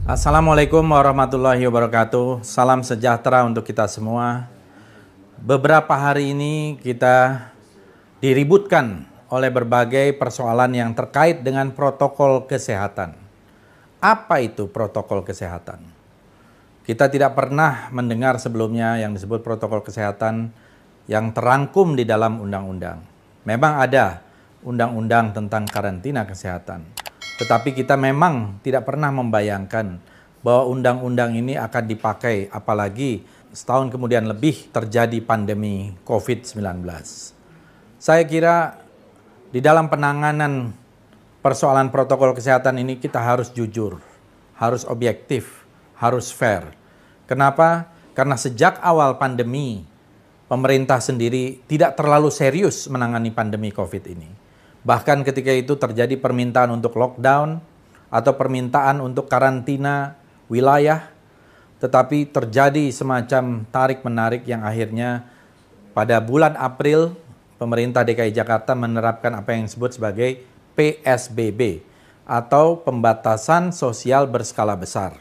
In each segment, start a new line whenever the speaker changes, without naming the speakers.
Assalamualaikum warahmatullahi wabarakatuh. Salam sejahtera untuk kita semua. Beberapa hari ini kita diributkan oleh berbagai persoalan yang terkait dengan protokol kesehatan. Apa itu protokol kesehatan? Kita tidak pernah mendengar sebelumnya yang disebut protokol kesehatan yang terangkum di dalam undang-undang. Memang ada undang-undang tentang karantina kesehatan. Tetapi kita memang tidak pernah membayangkan bahwa undang-undang ini akan dipakai, apalagi setahun kemudian lebih terjadi pandemi COVID-19. Saya kira di dalam penanganan persoalan protokol kesehatan ini kita harus jujur, harus objektif, harus fair. Kenapa? Karena sejak awal pandemi, pemerintah sendiri tidak terlalu serius menangani pandemi COVID ini. Bahkan ketika itu terjadi permintaan untuk lockdown atau permintaan untuk karantina wilayah, tetapi terjadi semacam tarik-menarik yang akhirnya pada bulan April pemerintah DKI Jakarta menerapkan apa yang disebut sebagai PSBB atau pembatasan sosial berskala besar.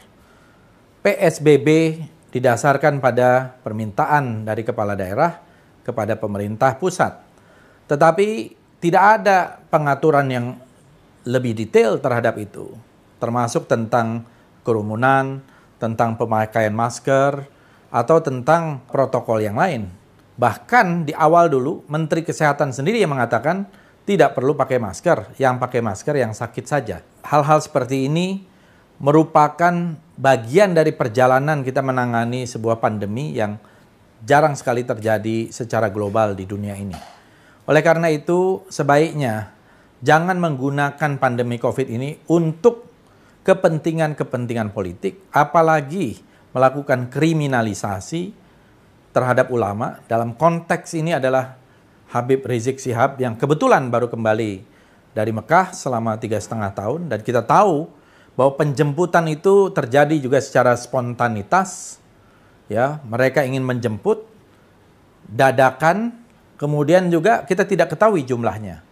PSBB didasarkan pada permintaan dari kepala daerah kepada pemerintah pusat. Tetapi tidak ada pengaturan yang lebih detail terhadap itu, termasuk tentang kerumunan, tentang pemakaian masker, atau tentang protokol yang lain. Bahkan di awal dulu, Menteri Kesehatan sendiri yang mengatakan tidak perlu pakai masker, yang pakai masker yang sakit saja. Hal-hal seperti ini merupakan bagian dari perjalanan kita menangani sebuah pandemi yang jarang sekali terjadi secara global di dunia ini. Oleh karena itu, sebaiknya jangan menggunakan pandemi COVID ini untuk kepentingan-kepentingan politik, apalagi melakukan kriminalisasi terhadap ulama. Dalam konteks ini adalah Habib Rizik Syihab yang kebetulan baru kembali dari Mekah selama 3,5 tahun. Dan kita tahu bahwa penjemputan itu terjadi juga secara spontanitas. Ya, mereka ingin menjemput dadakan. Kemudian juga kita tidak ketahui jumlahnya.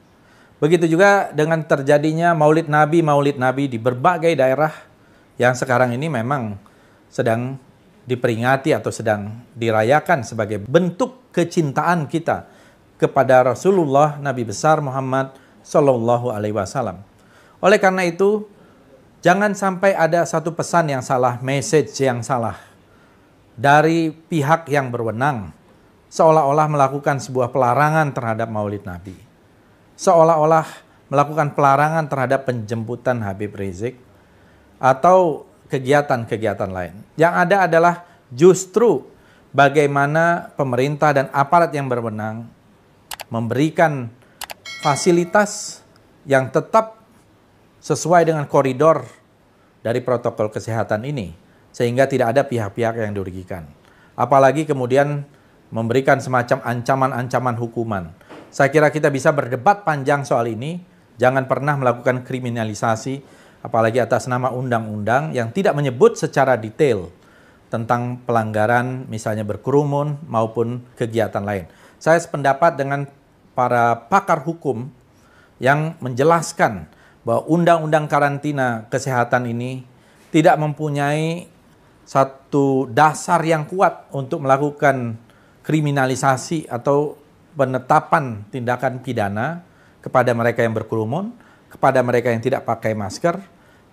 Begitu juga dengan terjadinya Maulid Nabi di berbagai daerah yang sekarang ini memang sedang diperingati atau sedang dirayakan sebagai bentuk kecintaan kita kepada Rasulullah Nabi besar Muhammad Sallallahu Alaihi Wasallam. Oleh karena itu, jangan sampai ada satu pesan yang salah, message yang salah dari pihak yang berwenang, seolah-olah melakukan sebuah pelarangan terhadap Maulid Nabi. Seolah-olah melakukan pelarangan terhadap penjemputan Habib Rizik atau kegiatan-kegiatan lain. Yang ada adalah justru bagaimana pemerintah dan aparat yang berwenang memberikan fasilitas yang tetap sesuai dengan koridor dari protokol kesehatan ini, sehingga tidak ada pihak-pihak yang dirugikan. Apalagi kemudian memberikan semacam ancaman-ancaman hukuman. Saya kira kita bisa berdebat panjang soal ini. Jangan pernah melakukan kriminalisasi, apalagi atas nama undang-undang yang tidak menyebut secara detail tentang pelanggaran, misalnya berkerumun maupun kegiatan lain. Saya sependapat dengan para pakar hukum yang menjelaskan bahwa undang-undang karantina kesehatan ini tidak mempunyai satu dasar yang kuat untuk melakukan kriminalisasi atau penetapan tindakan pidana kepada mereka yang berkerumun, kepada mereka yang tidak pakai masker,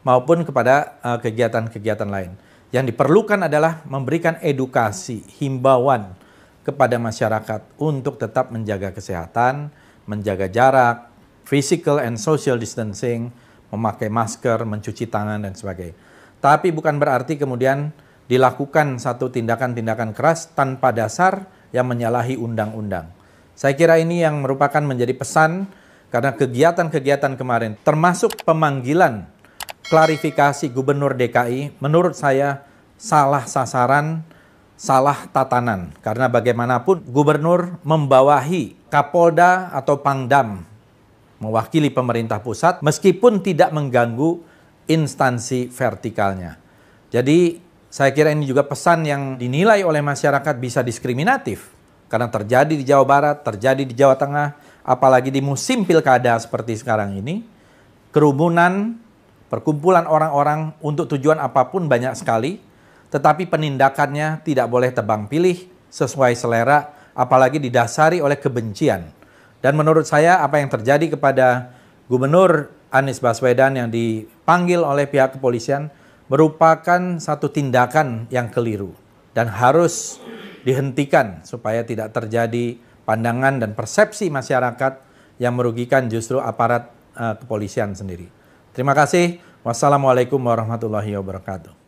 maupun kepada kegiatan-kegiatan lain. Yang diperlukan adalah memberikan edukasi, himbauan kepada masyarakat untuk tetap menjaga kesehatan, menjaga jarak, physical and social distancing, memakai masker, mencuci tangan, dan sebagainya. Tapi bukan berarti kemudian dilakukan satu tindakan-tindakan keras tanpa dasar yang menyalahi undang-undang. Saya kira ini yang merupakan menjadi pesan karena kegiatan-kegiatan kemarin, termasuk pemanggilan klarifikasi Gubernur DKI, menurut saya salah sasaran, salah tatanan. Karena bagaimanapun Gubernur membawahi Kapolda atau Pangdam, mewakili pemerintah pusat, meskipun tidak mengganggu instansi vertikalnya. Jadi saya kira ini juga pesan yang dinilai oleh masyarakat bisa diskriminatif. Karena terjadi di Jawa Barat, terjadi di Jawa Tengah, apalagi di musim pilkada seperti sekarang ini, kerumunan perkumpulan orang-orang untuk tujuan apapun banyak sekali, tetapi penindakannya tidak boleh tebang pilih sesuai selera, apalagi didasari oleh kebencian. Dan menurut saya apa yang terjadi kepada Gubernur Anies Baswedan yang dipanggil oleh pihak kepolisian merupakan satu tindakan yang keliru dan harus dihentikan supaya tidak terjadi pandangan dan persepsi masyarakat yang merugikan justru aparat kepolisian sendiri. Terima kasih. Wassalamualaikum warahmatullahi wabarakatuh.